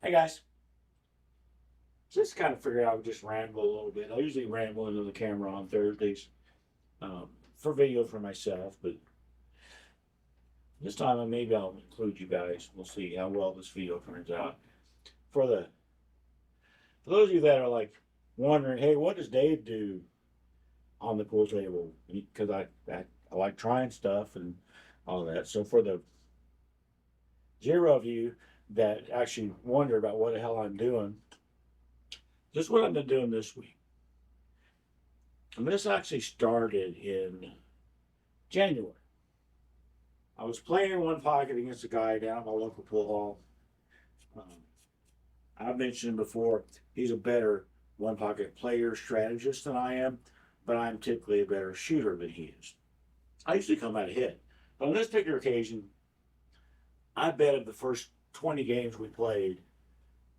Hey guys, just kind of figured I would just ramble a little bit. I usually ramble into the camera on Thursdays for video for myself, but this time maybe I'll include you guys. We'll see how well this video turns out. For the for those of you that are like wondering, hey, what does Dave do on the pool table? Because I like trying stuff and all that. So for the zero of you that actually wonder about what the hell I'm doing, this is what I've been doing this week. And this actually started in January. I was playing in one pocket against a guy down at my local pool hall. Um, I've mentioned before, he's a better one pocket player strategist than I am, but I'm typically a better shooter than he is. I usually come out ahead. But on this particular occasion, I bet of the first 20 games we played,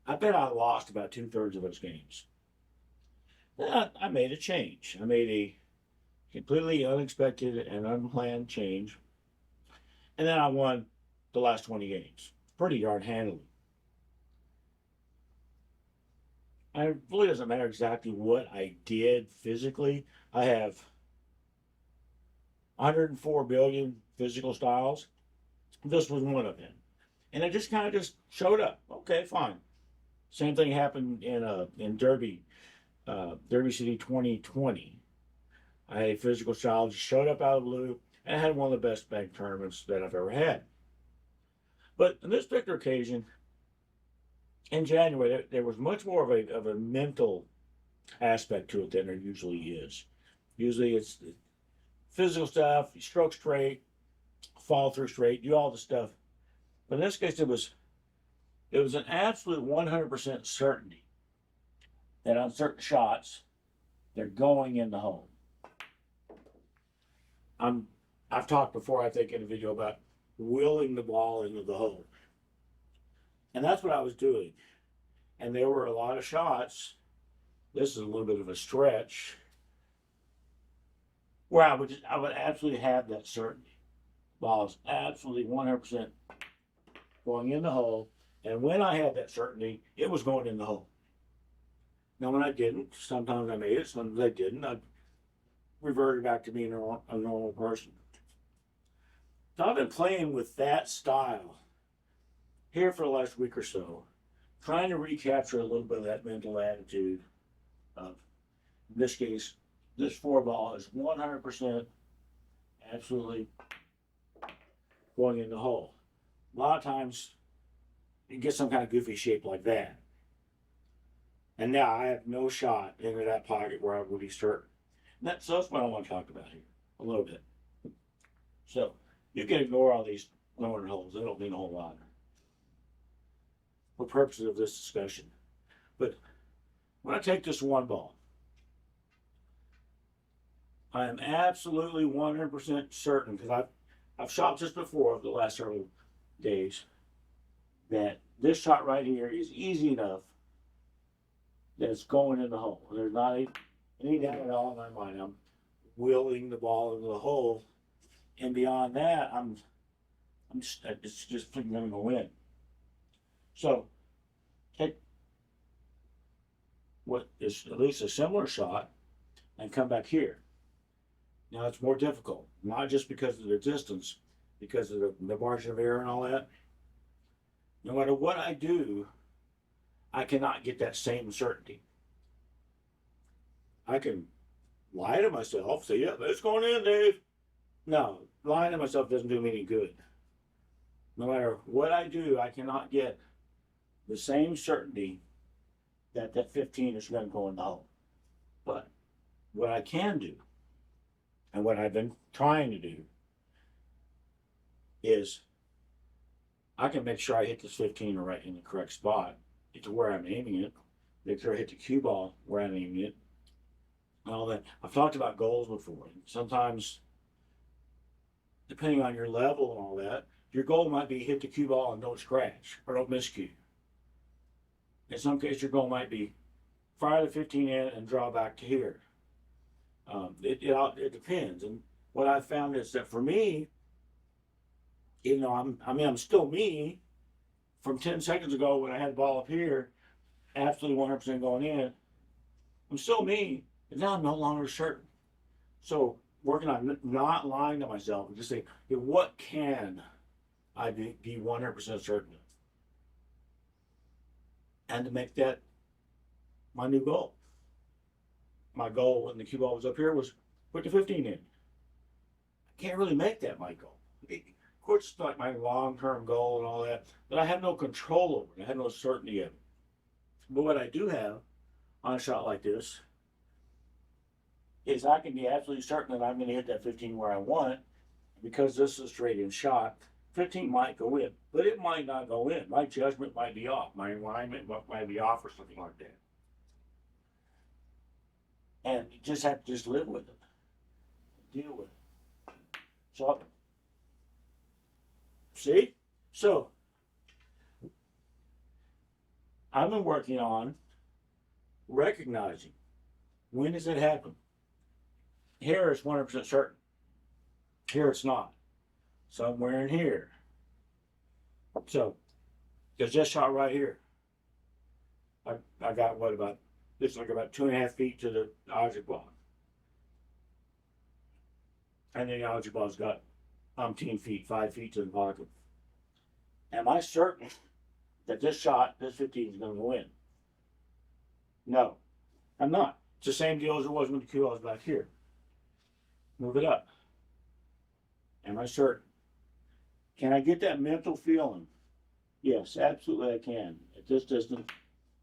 I bet I lost about 2/3 of those games. Then I made a change. I made a completely unexpected and unplanned change. And then I won the last 20 games pretty darn handily. It really doesn't matter exactly what I did physically. I have 104 billion physical styles. This was one of them. And it just kind of just showed up. Okay, fine. Same thing happened in Derby, Derby City 2020. I had a physical style just showed up out of the blue, and I had one of the best bank tournaments that I've ever had. But on this particular occasion, in January, there was much more of a mental aspect to it than there usually is. Usually it's physical stuff, you stroke straight, fall through straight, do all the stuff. But in this case, it was an absolute 100% certainty that on certain shots, they're going in the hole. I've talked before, I think, in a video about willing the ball into the hole. And that's what I was doing. And there were a lot of shots. This is a little bit of a stretch where I would absolutely have that certainty. Ball is absolutely 100% going in the hole. And when I had that certainty, it was going in the hole. Now, when I didn't, sometimes I made it, sometimes I didn't. I reverted back to being a normal person. So I've been playing with that style here for the last week or so, trying to recapture a little bit of that mental attitude of, in this case, this four ball is 100% absolutely going in the hole. A lot of times you get some kind of goofy shape like that. And now I have no shot into that pocket where I would be certain. So that's what I want to talk about here a little bit. So you can ignore all these lower holes. They don't mean a whole lot for purposes of this discussion. But when I take this one ball, I am absolutely 100% certain, because I've shot this before over the last several days, that this shot right here is easy enough that it's going in the hole. There's not any doubt at all in my mind. I'm willing the ball into the hole, and beyond that, it's just thinking I'm going to win. So take what is at least a similar shot and come back here. Now it's more difficult, not just because of the distance, because of the margin of error and all that. No matter what I do, I cannot get that same certainty. I can lie to myself, say, yeah, it's going in, Dave. No, lying to myself doesn't do me any good. No matter what I do, I cannot get the same certainty that that 15 is going to go in the hole. But what I can do, and what I've been trying to do, is I can make sure I hit this 15 right in the correct spot, to where I'm aiming it, make sure I hit the cue ball where I'm aiming it, and all that. I've talked about goals before. Sometimes, depending on your level and all that, your goal might be hit the cue ball and don't scratch or don't miscue. In some cases, your goal might be fire the 15 in and draw back to here. It depends. And what I've found is that for me, even though I'm still me from 10 seconds ago when I had the ball up here, absolutely 100% going in, I'm still me, and now I'm no longer certain. So working on not lying to myself and just saying, hey, what can I be 100% certain of? And to make that my new goal. My goal when the cue ball was up here was put the 15 in. I can't really make that my goal. Of course, it's like my long-term goal and all that, but I have no control over it. I have no certainty of it. But what I do have on a shot like this is I can be absolutely certain that I'm going to hit that 15 where I want it, because this is a straight in shot. 15 might go in, but it might not go in. My judgment might be off. My alignment might be off or something like that. And you just have to just live with it, deal with it. So, see? So, I've been working on recognizing, when does it happen? Here it's 100% certain. Here it's not. Somewhere in here. So, there's this shot right here. I got what, about, it's like about 2.5 feet to the object ball. And then the object ball's got 5 feet to the pocket. Am I certain that this shot, this 15 is going to go in? No, I'm not. It's the same deal as it was when the cue ball was back here. Move it up. Am I certain? Can I get that mental feeling? Yes, absolutely I can. At this distance,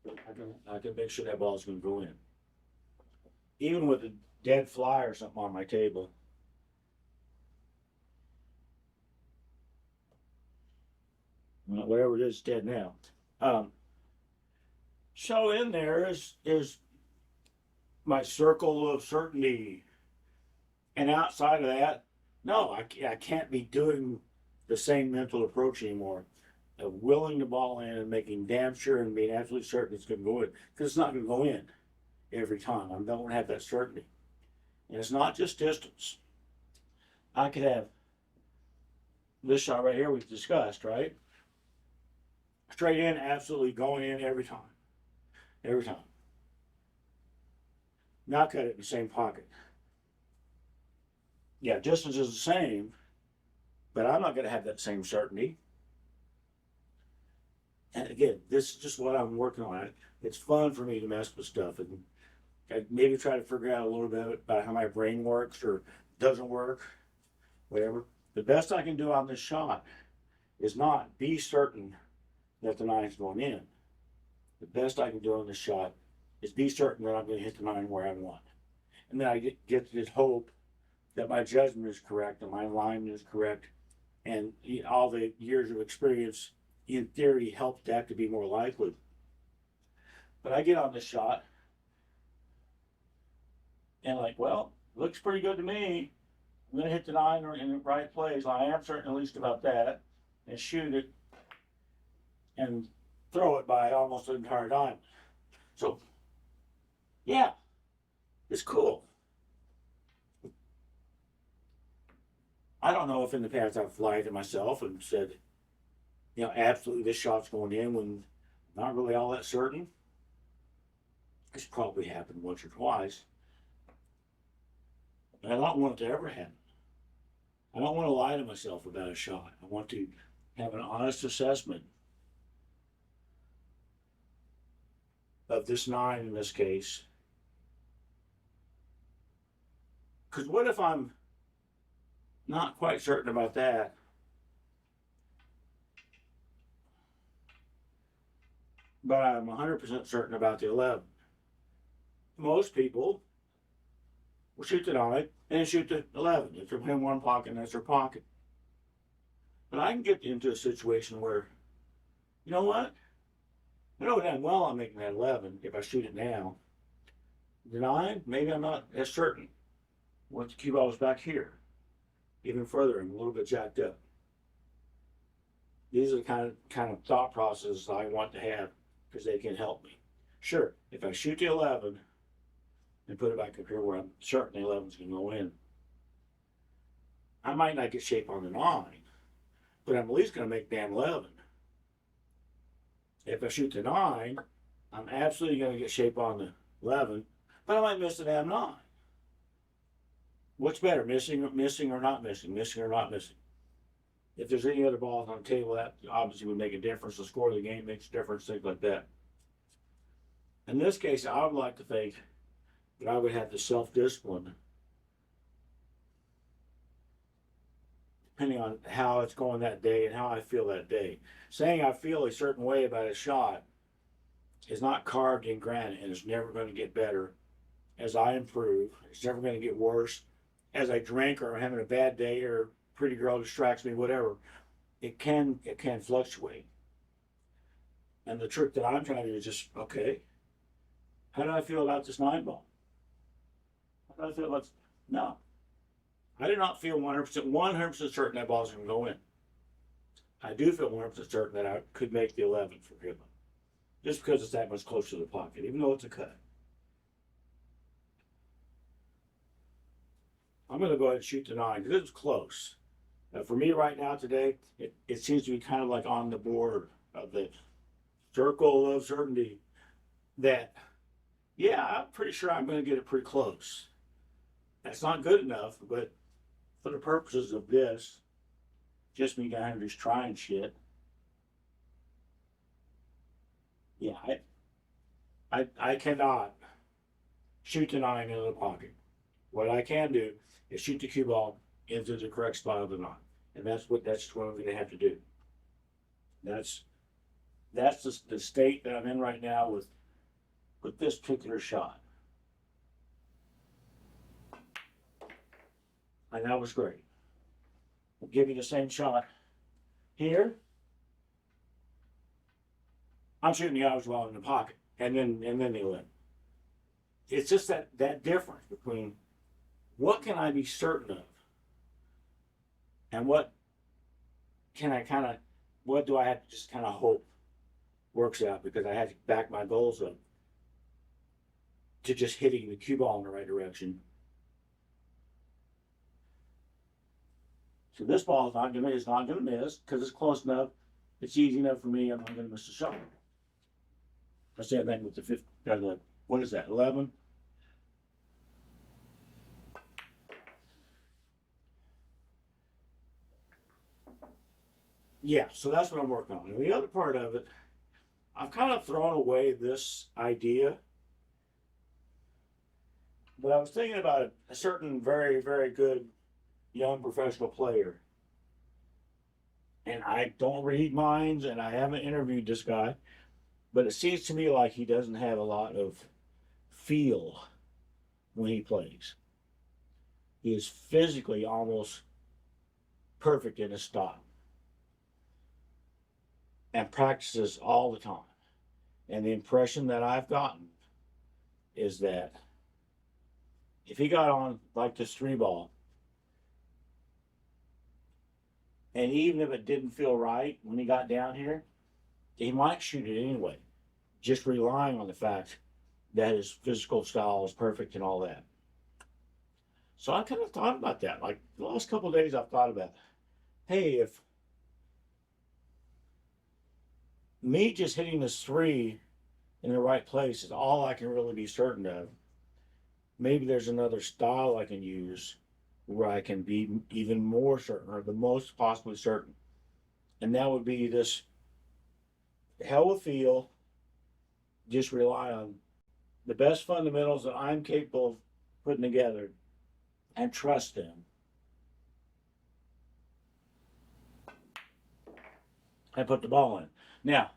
I can make sure that ball is going to go in. Even with a dead fly or something on my table. Whatever it is, dead now. So in there is my circle of certainty. And outside of that, no, I can't be doing the same mental approach anymore. Willing the ball in and making damn sure and being absolutely certain it's going to go in. Because it's not going to go in every time. I don't have that certainty. And it's not just distance. I could have this shot right here we've discussed, right? Straight in, absolutely going in every time. Every time. Now cut it in the same pocket. Yeah, distance is the same, but I'm not going to have that same certainty. And again, this is just what I'm working on. It's fun for me to mess with stuff and maybe try to figure out a little bit about how my brain works or doesn't work, whatever. The best I can do on this shot is not be certain that the 9's going in. The best I can do on this shot is be certain that I'm going to hit the 9 where I want. And then I get this hope that my judgment is correct and my alignment is correct, and all the years of experience in theory helps that to be more likely. But I get on this shot and like, well, looks pretty good to me. I'm going to hit the 9 in the right place. I am certain at least about that, and shoot it and throw it by almost an entire diamond. So, yeah, it's cool. I don't know if in the past I've lied to myself and said, absolutely this shot's going in when I'm not really all that certain. It's probably happened once or twice. But I don't want it to ever happen. I don't want to lie to myself about a shot. I want to have an honest assessment of this 9 in this case. Because what if I'm not quite certain about that? But I'm 100% certain about the 11. Most people will shoot the 9 and shoot the 11. If they're in one pocket, that's their pocket. But I can get into a situation where, you know what? I know damn well I'm making that 11 if I shoot it now. The 9, maybe I'm not as certain. Once the cue ball is back here, even further, I'm a little bit jacked up. These are the kind of thought processes I want to have because they can help me. Sure, if I shoot the 11 and put it back up here where I'm certain the 11 is going to go in, I might not get shape on the 9, but I'm at least going to make damn 11. If I shoot the 9, I'm absolutely going to get shape on the 11, but I might miss the damn 9. What's better, missing or not missing, missing or not missing? If there's any other balls on the table, that obviously would make a difference. The score of the game makes a difference, things like that. In this case, I would like to think that I would have the self-discipline, depending on how it's going that day and how I feel that day. Saying I feel a certain way about a shot is not carved in granite, and it's never going to get better as I improve. It's never going to get worse as I drink or I'm having a bad day or a pretty girl distracts me, whatever. It can fluctuate. And the trick that I'm trying to do is just, okay, how do I feel about this 9 ball? How do I feel about this? No. I do not feel 100% certain that ball's going to go in. I do feel 100% certain that I could make the 11 for him, just because it's that much closer to the pocket, even though it's a cut. I'm going to go ahead and shoot the 9 because it's close. For me right now today, it seems to be kind of like on the border of the circle of certainty that, yeah, I'm pretty sure I'm going to get it pretty close. That's not good enough, but for the purposes of this, just me kind of just trying shit. Yeah, I cannot shoot the 9 into the pocket. What I can do is shoot the cue ball into the correct spot of the 9, and that's what I'm going to have to do. That's the state that I'm in right now with this particular shot. And that was great. I'll give you the same shot here. I'm shooting the Irish ball in the pocket, and then the 11. It's just that difference between what can I be certain of and what do I have to just kind of hope works out, because I had to back my goals up to just hitting the cue ball in the right direction. So this ball is not going to miss because it's close enough. It's easy enough for me. I'm not going to miss the shot. I say that with the 50. What is that? 11. Yeah, so that's what I'm working on. And the other part of it, I've kind of thrown away this idea, but I was thinking about a certain very, very good young professional player. And I don't read minds, and I haven't interviewed this guy, but it seems to me like he doesn't have a lot of feel when he plays. He is physically almost perfect in his stop and practices all the time. And the impression that I've gotten is that if he got on like this 3 ball, and even if it didn't feel right when he got down here, he might shoot it anyway, just relying on the fact that his physical style is perfect and all that. So I kind of thought about that. Like the last couple of days, I've thought about, hey, if me just hitting this 3 in the right place is all I can really be certain of, maybe there's another style I can use where I can be even more certain, or the most possibly certain. And that would be this hell of feel, just rely on the best fundamentals that I'm capable of putting together and trust them. And put the ball in. Now,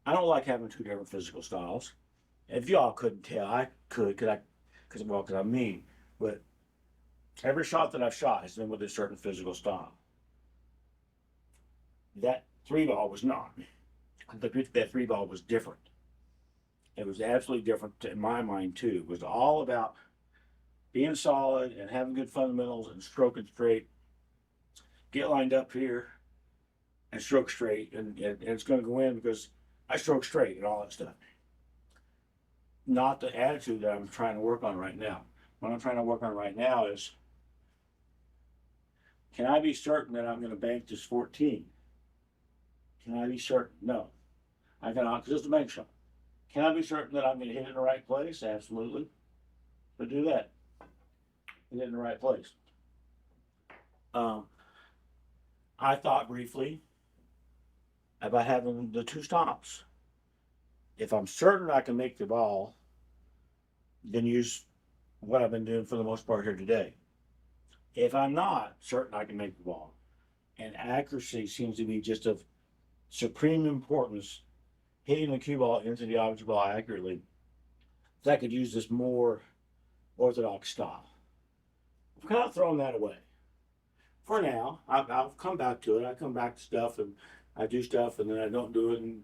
I don't like having 2 different physical styles. If y'all couldn't tell, I could, because I'm mean. But every shot that I've shot has been with a certain physical style. That 3 ball was not. That 3 ball was different. It was absolutely different in my mind too. It was all about being solid and having good fundamentals and stroking straight. Get lined up here and stroke straight, and it's going to go in because I stroke straight and all that stuff. Not the attitude that I'm trying to work on right now. What I'm trying to work on right now is, can I be certain that I'm going to bank this 14? Can I be certain? No, I cannot, just to make sure. Can I be certain that I'm going to hit it in the right place? Absolutely. But do that. Hit it in the right place. I thought briefly about having the two stops. If I'm certain I can make the ball, then use what I've been doing for the most part here today. If I'm not certain I can make the ball, and accuracy seems to be just of supreme importance, hitting the cue ball into the object ball accurately, that I could use this more orthodox stop. I've kind of thrown that away. For now, I'll come back to it. I come back to stuff and I do stuff and then I don't do it. And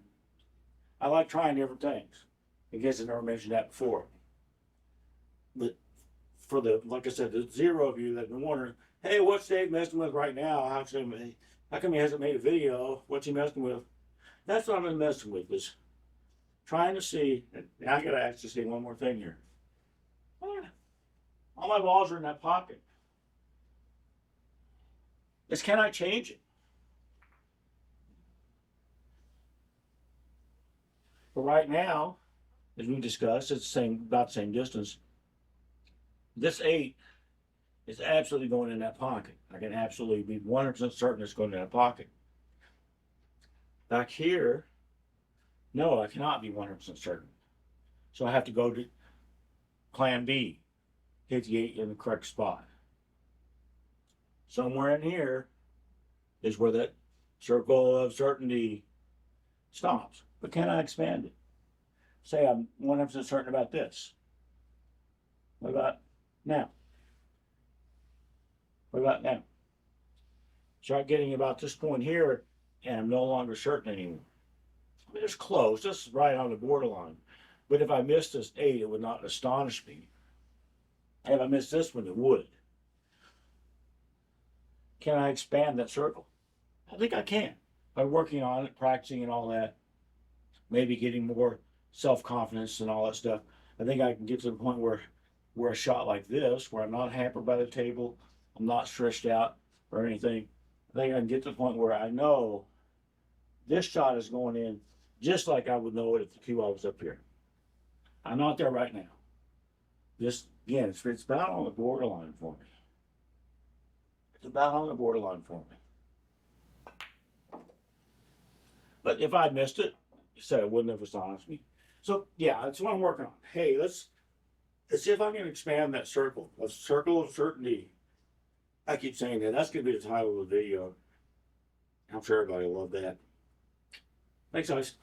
I like trying different things. I guess I never mentioned that before. But for the, like I said, the zero of you that have been wondering, hey, what's Dave messing with right now? How come he hasn't made a video? What's he messing with? That's what I've been messing with, is trying to see, and I gotta actually say one more thing here. All my balls are in that pocket. Is, can I change it? But right now, as we discussed, it's the same, about the same distance. This 8 is absolutely going in that pocket. I can absolutely be 100% certain it's going in that pocket. Back here, no, I cannot be 100% certain. So I have to go to plan B, hit the 8 in the correct spot. Somewhere in here is where that circle of certainty stops. But can I expand it? Say I'm 100% certain about this. What about now? What about now? Start getting about this point here, and I'm no longer certain anymore. I mean, it's close, just right on the borderline. But if I missed this 8, it would not astonish me. And if I missed this one, it would. Can I expand that circle? I think I can. By working on it, practicing and all that, maybe getting more self-confidence and all that stuff, I think I can get to the point where a shot like this, where I'm not hampered by the table, I'm not stressed out or anything, I think I can get to the point where I know this shot is going in just like I would know it if the cue ball was up here. I'm not there right now. This, again, it's about on the borderline for me. It's about on the borderline for me. But if I missed it, so it wouldn't have astonished me. So yeah, that's what I'm working on. Hey, let's see if I can expand that circle. A circle of certainty. I keep saying that. That's gonna be the title of the video. I'm sure everybody will love that. Thanks, guys.